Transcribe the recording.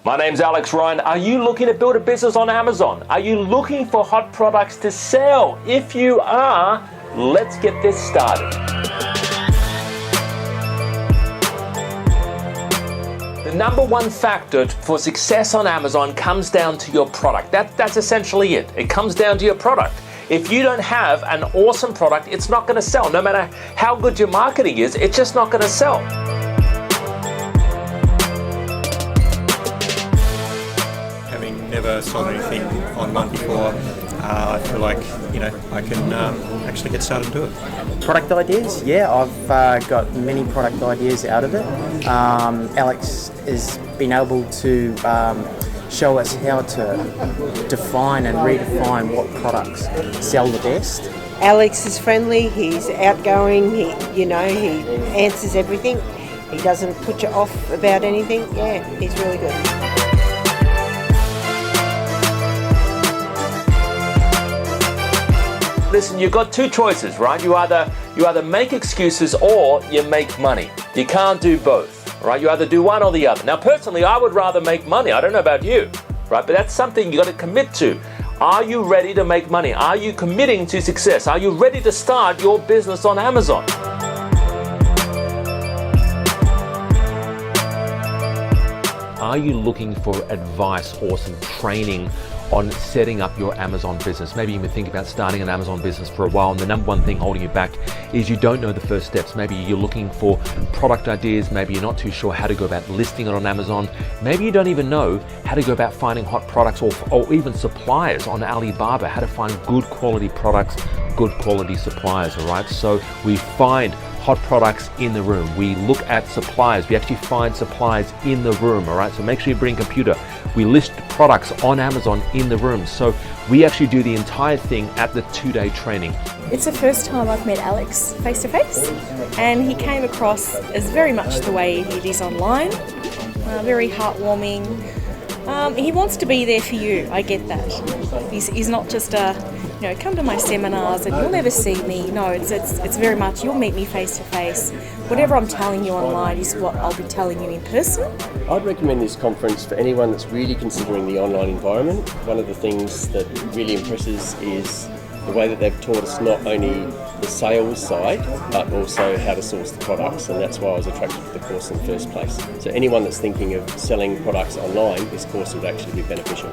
My name's Alex Ryan. Are you looking to build a business on Amazon? Are you looking for hot products to sell? If you are, let's get this started. The number one factor for success on Amazon comes down to your product. That's essentially it. It comes down to your product. If you don't have an awesome product, it's not going to sell. No matter how good your marketing is, it's just not going to sell. Having never sold anything online before, I feel like I can actually get started and do it. Product ideas, yeah, I've got many product ideas out of it. Alex has been able to show us how to define and redefine what products sell the best. Alex is friendly, he's outgoing, he answers everything. He doesn't put you off about anything. Yeah, he's really good. Listen, you've got two choices, right? You either make excuses or you make money. You can't do both, right? You either do one or the other. Now, personally, I would rather make money. I don't know about you, right? But that's something you got to commit to. Are you ready to make money? Are you committing to success? Are you ready to start your business on Amazon? Are you looking for advice or some training on setting up your Amazon business? Maybe you've been thinking about starting an Amazon business for a while, and the number one thing holding you back is you don't know the first steps. Maybe you're looking for product ideas. Maybe you're not too sure how to go about listing it on Amazon. Maybe you don't even know how to go about finding hot products or even suppliers on Alibaba, how to find good quality products, good quality suppliers, all right? So we find hot products in the room. We look at suppliers. We actually find suppliers in the room, all right? So make sure you bring a computer. We list products on Amazon in the room. So we actually do the entire thing at the 2-day training. It's the first time I've met Alex face to face, and he came across as very much the way it is online, very heartwarming. He wants to be there for you, I get that. He's not just come to my seminars and you'll never see me. No, it's very much you'll meet me face to face. Whatever I'm telling you online is what I'll be telling you in person. I'd recommend this conference for anyone that's really considering the online environment. One of the things that really impresses is the way that they've taught us not only the sales side, but also how to source the products, and that's why I was attracted to the course in the first place. So anyone that's thinking of selling products online, this course would actually be beneficial.